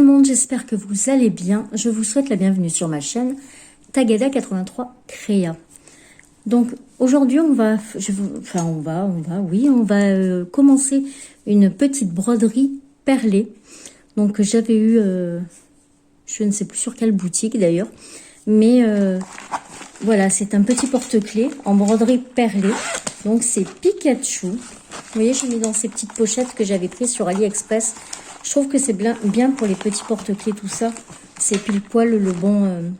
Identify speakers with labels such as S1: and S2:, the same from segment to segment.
S1: monde, j'espère que vous allez bien. Je vous souhaite la bienvenue sur ma chaîne Tagada83 Créa. Donc aujourd'hui on va commencer une petite broderie perlée. Donc j'avais eu, je ne sais plus sur quelle boutique d'ailleurs, mais voilà, c'est un petit porte-clés en broderie perlée. Donc c'est Pikachu. Vous voyez, j'ai mis dans ces petites pochettes que j'avais prises sur AliExpress. Je trouve que c'est bien pour les petits porte-clés, tout ça. C'est pile poil le bon,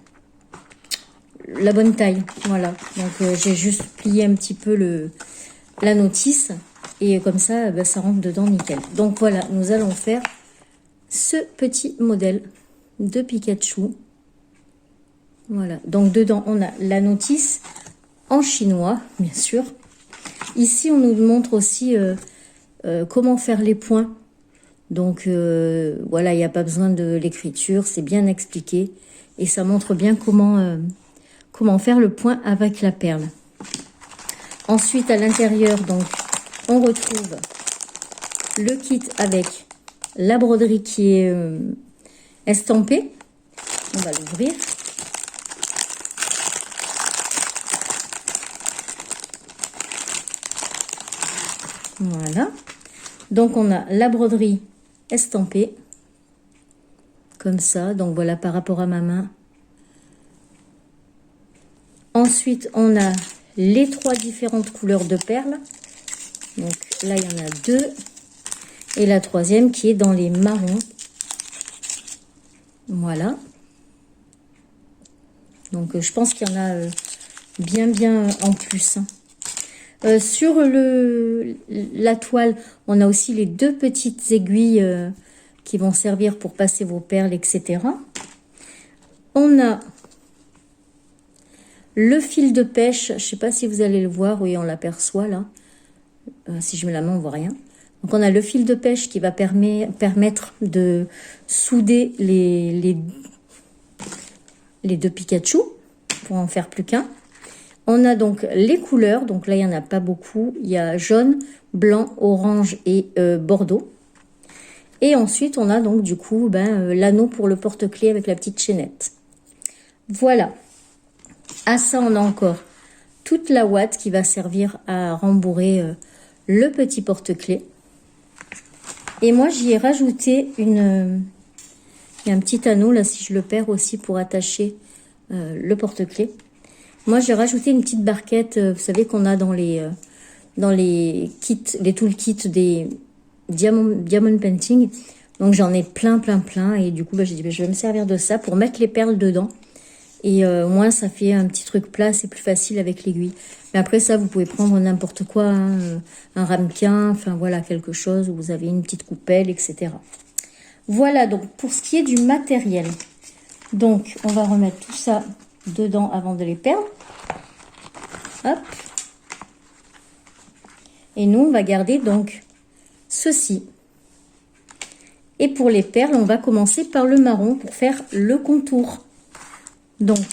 S1: la bonne taille. Voilà. Donc j'ai juste plié un petit peu la notice. Et comme ça, ben, ça rentre dedans nickel. Donc voilà, nous allons faire ce petit modèle de Pikachu. Voilà. Donc dedans, on a la notice en chinois, bien sûr. Ici, on nous montre aussi comment faire les points. Donc voilà, il n'y a pas besoin de l'écriture, c'est bien expliqué. Et ça montre bien comment faire le point avec la perle. Ensuite, à l'intérieur, donc, on retrouve le kit avec la broderie qui est estampée. On va l'ouvrir. Voilà. Donc, on a la broderie estampée. Comme ça. Donc, voilà, par rapport à ma main. Ensuite, on a les 3 différentes couleurs de perles. Donc, là, il y en a 2. Et la 3e qui est dans les marrons. Voilà. Donc, je pense qu'il y en a bien en plus. Sur la toile, on a aussi les 2 petites aiguilles qui vont servir pour passer vos perles, etc. On a le fil de pêche. Je ne sais pas si vous allez le voir. Oui, on l'aperçoit là. Si je mets la main, on voit rien. Donc, on a le fil de pêche qui va permettre de souder les 2 Pikachu pour en faire plus qu'un. On a donc les couleurs, donc là il n'y en a pas beaucoup, il y a jaune, blanc, orange et bordeaux. Et ensuite on a donc du coup l'anneau pour le porte-clés avec la petite chaînette. Voilà, à ça on a encore toute la ouate qui va servir à rembourrer le petit porte-clés. Et moi j'y ai rajouté il y a un petit anneau là si je le perds aussi pour attacher le porte-clés. Moi, j'ai rajouté une petite barquette, vous savez qu'on a dans les kits, les toolkits des diamond painting. Donc, j'en ai plein. Et du coup, j'ai dit, je vais me servir de ça pour mettre les perles dedans. Et au moins, ça fait un petit truc plat, c'est plus facile avec l'aiguille. Mais après ça, vous pouvez prendre n'importe quoi, hein, un ramequin, enfin voilà, quelque chose où vous avez une petite coupelle, etc. Voilà, donc pour ce qui est du matériel. Donc, on va remettre tout ça dedans avant de les perdre. Hop. Et nous, on va garder donc ceci. Et pour les perles, on va commencer par le marron pour faire le contour. Donc,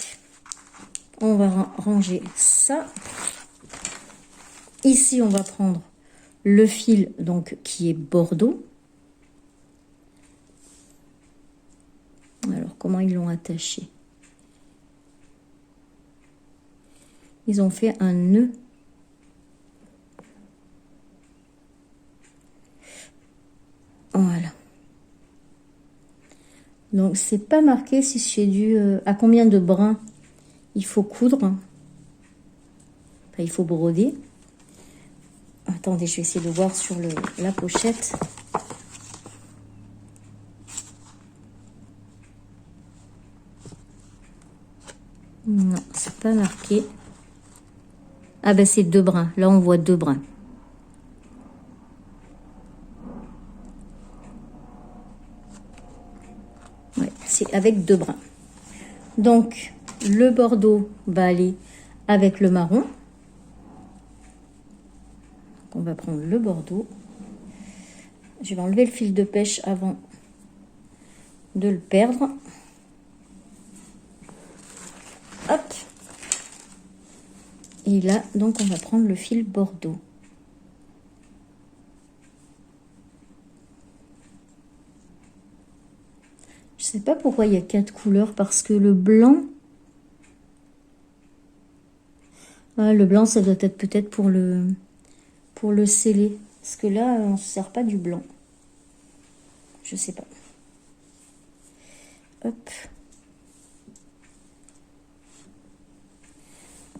S1: on va ranger ça. Ici, on va prendre le fil donc qui est bordeaux. Alors, comment ils l'ont attaché? Ils ont fait un nœud. Voilà. Donc, c'est pas marqué si c'est dû à combien de brins il faut coudre. Enfin, il faut broder. Attendez, je vais essayer de voir sur la pochette. Non, c'est pas marqué. Ah ben c'est 2 brins. Là, on voit 2 brins. Ouais, c'est avec 2 brins. Donc, le bordeaux va aller avec le marron. Donc, on va prendre le bordeaux. Je vais enlever le fil de pêche avant de le perdre. Hop. Et là, donc, on va prendre le fil bordeaux. sais pas pourquoi il y a 4 couleurs, parce que le blanc... Ah, le blanc, ça doit être peut-être pour le sceller. Parce que là, on ne se sert pas du blanc. Je sais pas. Hop.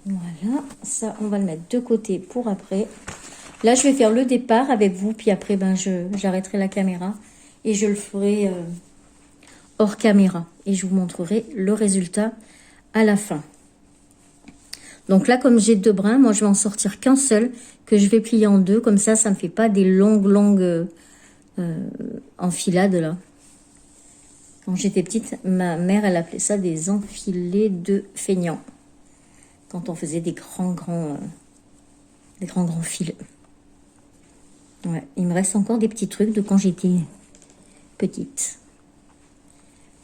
S1: Voilà, ça, on va le mettre de côté pour après. Là, je vais faire le départ avec vous, puis après, ben, j'arrêterai la caméra et je le ferai hors caméra. Et je vous montrerai le résultat à la fin. Donc là, comme j'ai 2 brins, moi, je vais en sortir qu'un seul, que je vais plier en 2. Comme ça me fait pas des longues enfilades, là. Quand j'étais petite, ma mère, elle appelait ça des enfilés de feignants. Quand on faisait des grands fils. Ouais, il me reste encore des petits trucs de quand j'étais petite.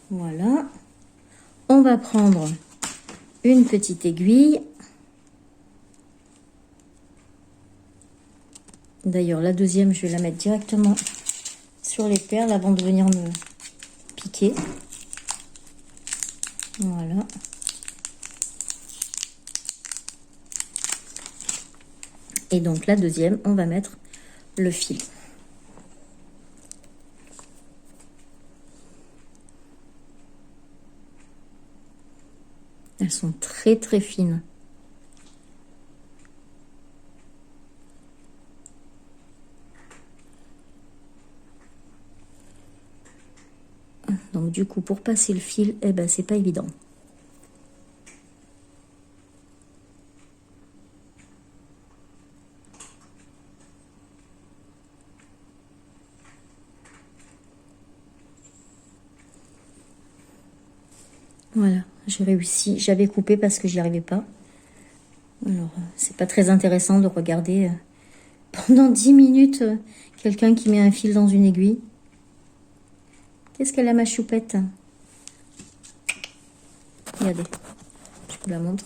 S1: Voilà. On va prendre une petite aiguille. D'ailleurs, la deuxième, je vais la mettre directement sur les perles avant de venir me piquer. Voilà. Et donc la deuxième, on va mettre le fil. Elles sont très très fines. Donc du coup, pour passer le fil, eh ben, c'est pas évident. Voilà, j'ai réussi. J'avais coupé parce que j'y arrivais pas. Alors, c'est pas très intéressant de regarder pendant 10 minutes quelqu'un qui met un fil dans une aiguille. Qu'est-ce qu'elle a, ma choupette? Regardez, je vous la montre.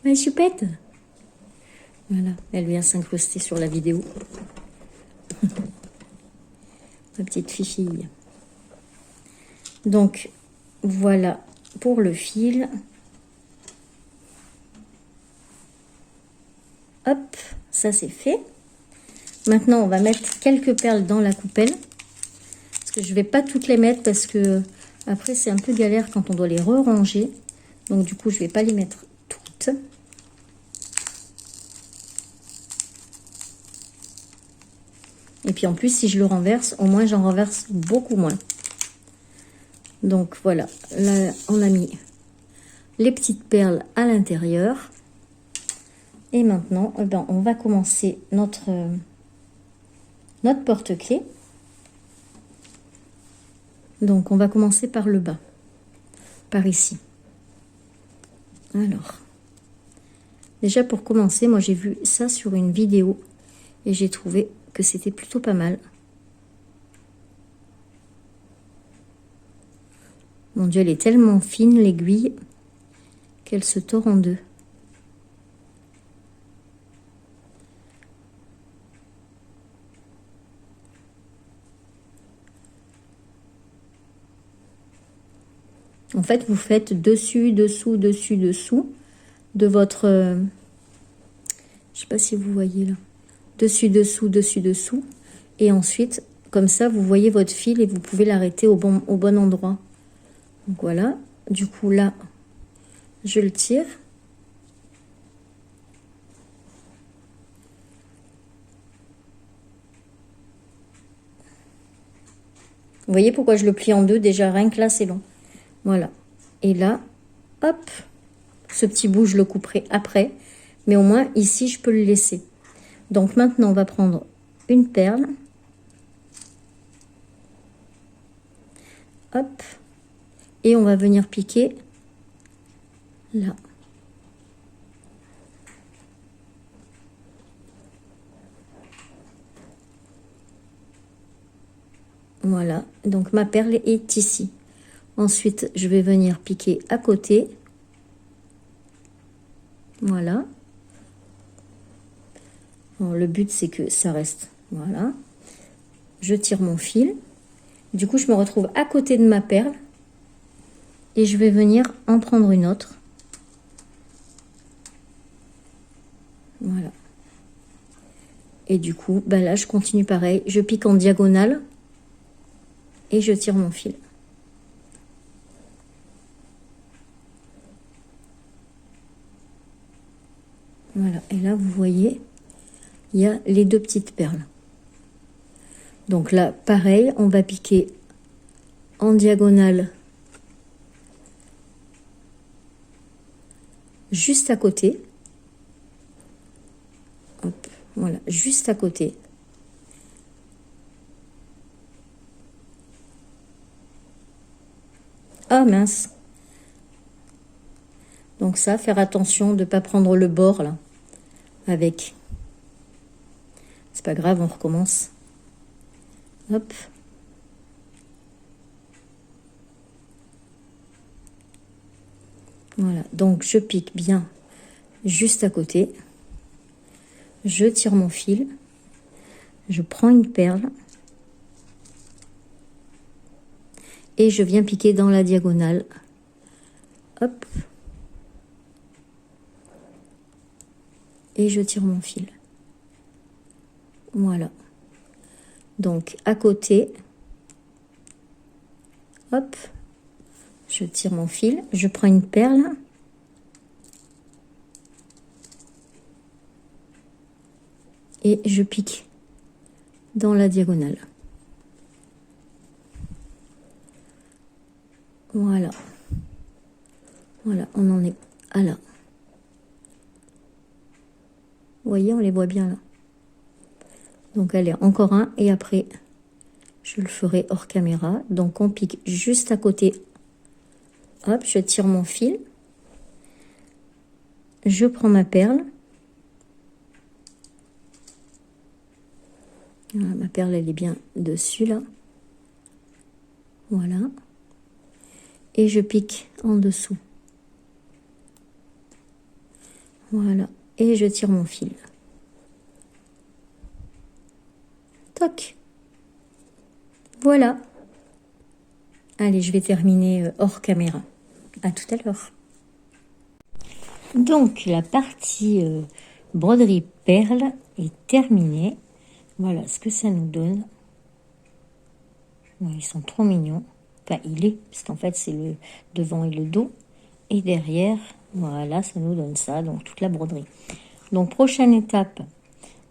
S1: Ma choupette. Voilà, elle vient s'incruster sur la vidéo. Ma petite fifille. Donc, voilà pour le fil. Hop, ça c'est fait. Maintenant, on va mettre quelques perles dans la coupelle. Parce que je ne vais pas toutes les mettre parce que après, c'est un peu galère quand on doit les re-ranger. Donc, du coup, je ne vais pas les mettre toutes. Et puis, en plus, si je le renverse, au moins, j'en renverse beaucoup moins. Donc, voilà. Là, on a mis les petites perles à l'intérieur. Et maintenant, eh ben, on va commencer notre porte-clés. Donc, on va commencer par le bas, par ici. Alors, déjà pour commencer, moi j'ai vu ça sur une vidéo et j'ai trouvé que c'était plutôt pas mal. Mon Dieu, elle est tellement fine, l'aiguille, qu'elle se tord en deux. En fait, vous faites dessus, dessous, dessus, dessous de votre... je sais pas si vous voyez là. Dessus, dessous, dessus, dessous. Et ensuite, comme ça, vous voyez votre fil et vous pouvez l'arrêter au bon endroit. Donc voilà. Du coup, là, je le tire. Vous voyez pourquoi je le plie en deux? Déjà, rien que là, c'est long. Voilà. Et là, hop, ce petit bout, je le couperai après. Mais au moins, ici, je peux le laisser. Donc maintenant, on va prendre une perle. Hop. Et on va venir piquer là. Voilà. Donc ma perle est ici. Ensuite, je vais venir piquer à côté. Voilà. Alors, le but, c'est que ça reste. Voilà. Je tire mon fil. Du coup, je me retrouve à côté de ma perle. Et je vais venir en prendre une autre. Voilà. Et du coup, bah là, je continue pareil. Je pique en diagonale. Et je tire mon fil. Voilà. Et là, vous voyez, il y a les deux petites perles. Donc là, pareil, on va piquer en diagonale juste à côté. Hop, voilà, juste à côté. Ah mince. Donc ça, faire attention de ne pas prendre le bord là, avec. C'est pas grave, on recommence. Hop. Voilà, donc je pique bien juste à côté. Je tire mon fil. Je prends une perle. Et je viens piquer dans la diagonale. Hop. Et je tire mon fil. Voilà. Donc à côté. Hop. Je tire mon fil. Je prends une perle. Et je pique dans la diagonale. Voilà. Voilà, on en est à là. Vous voyez, on les voit bien là. Donc allez, encore un et après je le ferai hors caméra. Donc on pique juste à côté. Hop, je tire mon fil. Je prends ma perle. Voilà, ma perle elle est bien dessus là. Voilà. Et je pique en dessous. Voilà. Et je tire mon fil. Toc. Voilà. Allez, je vais terminer hors caméra. À tout à l'heure. Donc, la partie broderie perle est terminée. Voilà ce que ça nous donne. Ouais, ils sont trop mignons. Enfin, parce qu'en fait, c'est le devant et le dos. Et derrière, voilà, ça nous donne ça. Donc, toute la broderie. Donc, prochaine étape.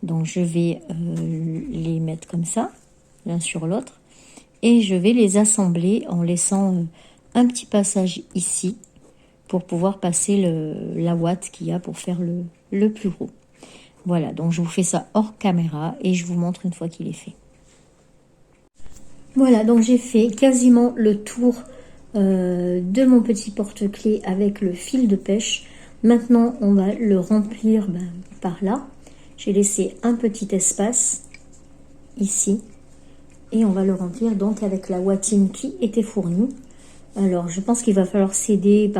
S1: Donc, je vais les mettre comme ça, l'un sur l'autre. Et je vais les assembler en laissant un petit passage ici pour pouvoir passer la ouate qu'il y a pour faire le plus gros. Voilà, donc je vous fais ça hors caméra et je vous montre une fois qu'il est fait. Voilà, donc j'ai fait quasiment le tour de mon petit porte-clés avec le fil de pêche. Maintenant, on va le remplir par là. J'ai laissé un petit espace ici. Et on va le remplir donc avec la ouatine qui était fournie. Alors, je pense qu'il va falloir s'aider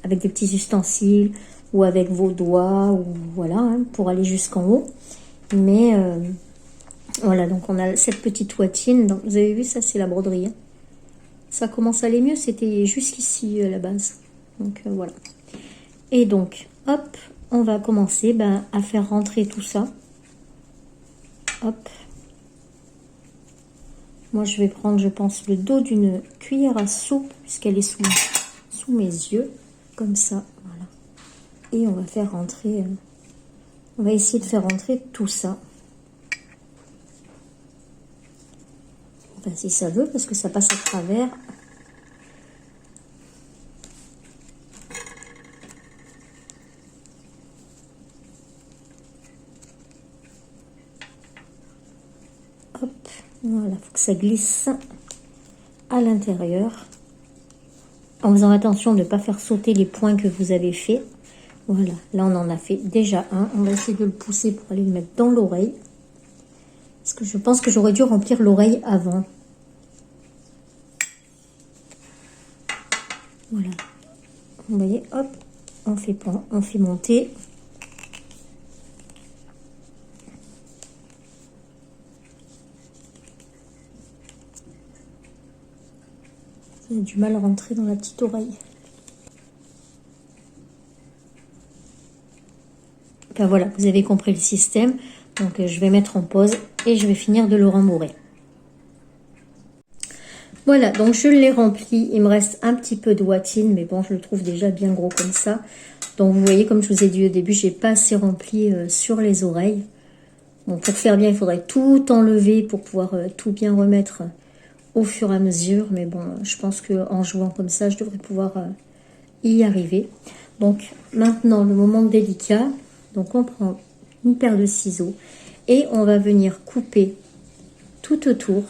S1: avec des petits ustensiles ou avec vos doigts, ou voilà, hein, pour aller jusqu'en haut. Mais voilà, donc on a cette petite ouatine. Donc, vous avez vu, ça c'est la broderie. Hein. Ça commence à aller mieux, c'était jusqu'ici à la base. Donc voilà. Et donc, hop, on va commencer à faire rentrer tout ça. Hop. Moi, je vais prendre, je pense, le dos d'une cuillère à soupe, puisqu'elle est sous mes yeux, comme ça, voilà. Et on va faire rentrer, on va essayer de faire rentrer tout ça. Enfin, si ça veut, parce que ça passe à travers. Hop, voilà, faut que ça glisse à l'intérieur. En faisant attention de ne pas faire sauter les points que vous avez fait. Voilà, là on en a fait déjà un. On va essayer de le pousser pour aller le mettre dans l'oreille. Parce que je pense que j'aurais dû remplir l'oreille avant. Voilà. Vous voyez, hop, on fait monter. Il a du mal à rentrer dans la petite oreille. Enfin voilà, vous avez compris le système. Donc je vais mettre en pause et je vais finir de le rembourrer. Voilà, donc je l'ai rempli. Il me reste un petit peu de ouatine, mais bon, je le trouve déjà bien gros comme ça. Donc vous voyez, comme je vous ai dit au début, j'ai pas assez rempli sur les oreilles. Bon, pour faire bien, il faudrait tout enlever pour pouvoir tout bien remettre au fur et à mesure. Mais bon, je pense qu'en jouant comme ça, je devrais pouvoir y arriver. Donc maintenant, le moment délicat. Donc on prend une paire de ciseaux et on va venir couper tout autour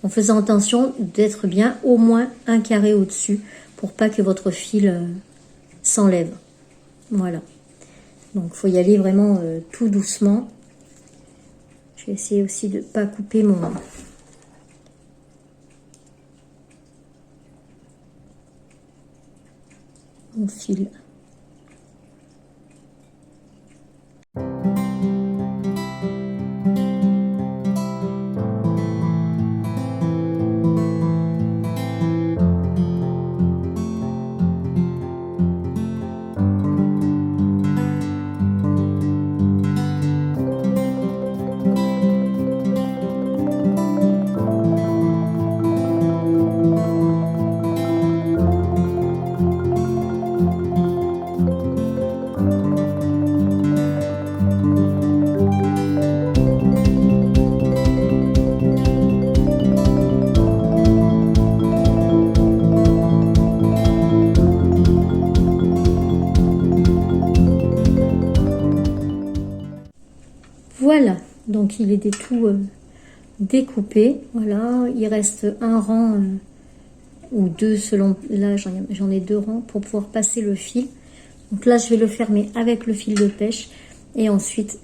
S1: en faisant attention d'être bien au moins un carré au-dessus pour pas que votre fil s'enlève. Voilà. Donc il faut y aller vraiment tout doucement. Je vais essayer aussi de ne pas couper mon fil. Voilà, donc il est tout découpé. Voilà, il reste un rang ou deux selon. Là, j'en ai deux rangs pour pouvoir passer le fil. Donc là, je vais le fermer avec le fil de pêche. Et ensuite,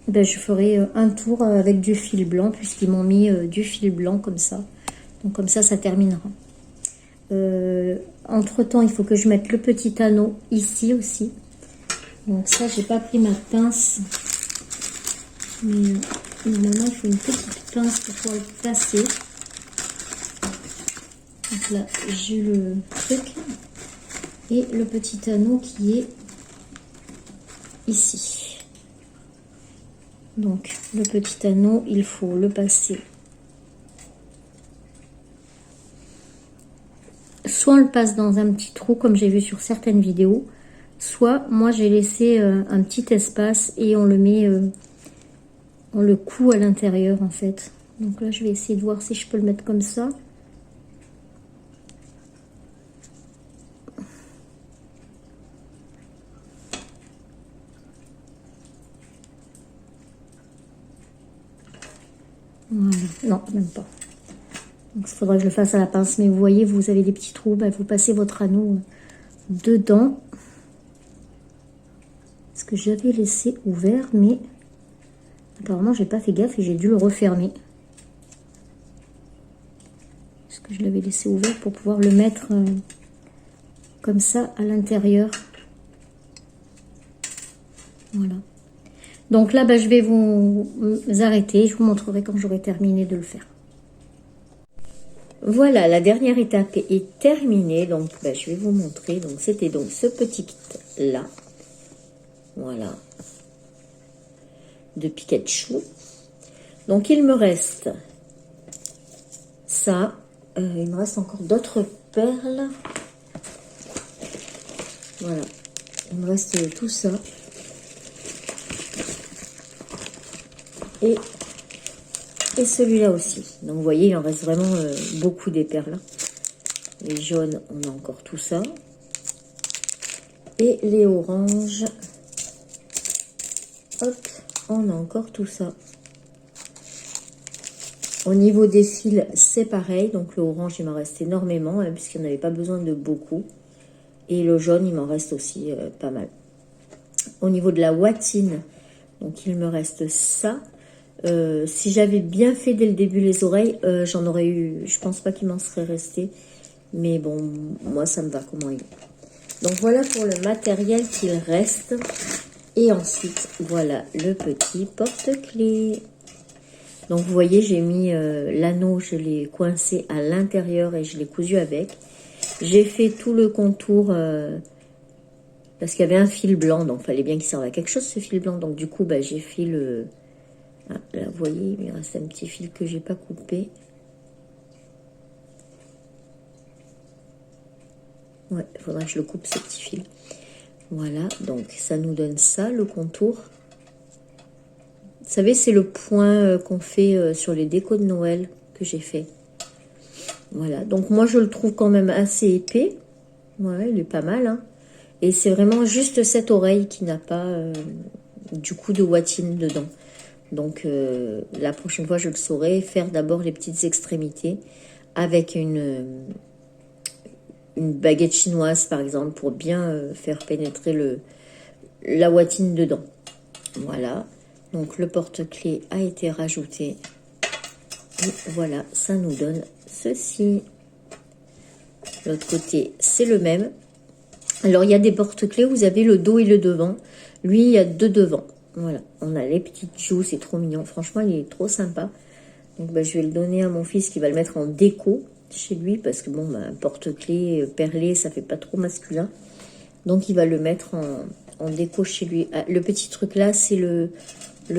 S1: ben, je ferai un tour avec du fil blanc, puisqu'ils m'ont mis du fil blanc comme ça. Donc comme ça terminera. Entre-temps, il faut que je mette le petit anneau ici aussi. Donc ça, j'ai pas pris ma pince. Mais normalement, il faut une petite pince pour pouvoir le placer. Donc là, j'ai le truc. Et le petit anneau qui est ici. Donc, le petit anneau, il faut le passer. Soit on le passe dans un petit trou, comme j'ai vu sur certaines vidéos. Soit, moi, j'ai laissé un petit espace et on le met... on le coud à l'intérieur en fait. Donc là je vais essayer de voir si je peux le mettre comme ça. Voilà, non même pas. Donc il faudra que je le fasse à la pince. Mais vous voyez, vous avez des petits trous, ben, vous passez votre anneau dedans. Parce que j'avais laissé ouvert, mais apparemment j'ai pas fait gaffe et j'ai dû le refermer. Parce que je l'avais laissé ouvert pour pouvoir le mettre comme ça à l'intérieur. Voilà. Donc là, ben, je vais vous arrêter. Je vous montrerai quand j'aurai terminé de le faire. Voilà, la dernière étape est terminée. Donc, ben, je vais vous montrer. Donc, c'était donc ce petit kit-là. Voilà. De Pikachu. Donc, il me reste ça. Il me reste encore d'autres perles. Voilà. Il me reste tout ça. Et celui-là aussi. Donc, vous voyez, il en reste vraiment beaucoup des perles. Les jaunes, on a encore tout ça. Et les oranges, hop, on a encore tout ça. Au niveau des fils, c'est pareil. Donc, le orange, il m'en reste énormément, hein, puisqu'il n'y en avait pas besoin de beaucoup. Et le jaune, il m'en reste aussi pas mal. Au niveau de la ouatine, donc, il me reste ça. Si j'avais bien fait dès le début les oreilles, j'en aurais eu, je pense pas qu'il m'en serait resté, mais bon, moi ça me va comment il est. Donc voilà pour le matériel qu'il reste, et ensuite voilà le petit porte-clés. Donc vous voyez, j'ai mis l'anneau, je l'ai coincé à l'intérieur et je l'ai cousu avec. J'ai fait tout le contour parce qu'il y avait un fil blanc, donc il fallait bien qu'il serve à quelque chose ce fil blanc. Donc du coup, bah, j'ai fait le... Ah, là, vous voyez, il reste un petit fil que j'ai pas coupé. Ouais, il faudrait que je le coupe ce petit fil. Voilà, donc ça nous donne ça, le contour. Vous savez, c'est le point qu'on fait sur les décos de Noël que j'ai fait. Voilà, donc moi je le trouve quand même assez épais. Ouais, il est pas mal, hein. Et c'est vraiment juste cette oreille qui n'a pas du coup de watine dedans. Donc la prochaine fois je le saurai, faire d'abord les petites extrémités avec une baguette chinoise par exemple pour bien faire pénétrer la watine dedans. Voilà, donc le porte-clés a été rajouté. Et voilà, ça nous donne ceci. L'autre côté, c'est le même. Alors, il y a des porte-clés, vous avez le dos et le devant. Lui, il y a deux devants. Voilà, on a les petites joues, c'est trop mignon. Franchement, il est trop sympa. Donc, bah, je vais le donner à mon fils qui va le mettre en déco chez lui. Parce que, bon, bah, un porte-clés perlé, ça fait pas trop masculin. Donc, il va le mettre en déco chez lui. Ah, le petit truc là, c'est le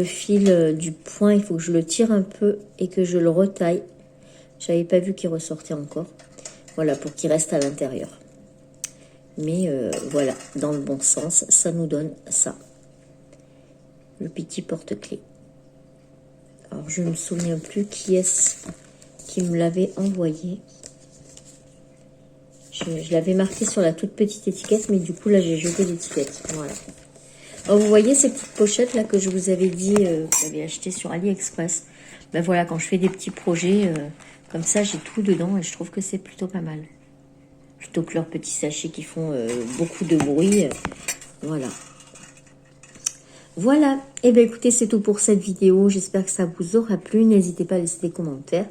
S1: fil du point. Il faut que je le tire un peu et que je le retaille. J'avais pas vu qu'il ressortait encore. Voilà, pour qu'il reste à l'intérieur. Mais voilà, dans le bon sens, ça nous donne ça. Le petit porte-clés. Alors, je ne me souviens plus qui est-ce qui me l'avait envoyé. Je l'avais marqué sur la toute petite étiquette, mais du coup, là, j'ai jeté l'étiquette. Voilà. Alors, vous voyez ces petites pochettes là que je vous avais dit que j'avais acheté sur AliExpress. Ben voilà, quand je fais des petits projets, comme ça, j'ai tout dedans et je trouve que c'est plutôt pas mal. Plutôt que leurs petits sachets qui font beaucoup de bruit. Voilà. Voilà. Et bien écoutez, c'est tout pour cette vidéo. J'espère que ça vous aura plu. N'hésitez pas à laisser des commentaires.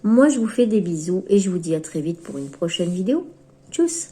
S1: Moi, je vous fais des bisous et je vous dis à très vite pour une prochaine vidéo. Tchuss!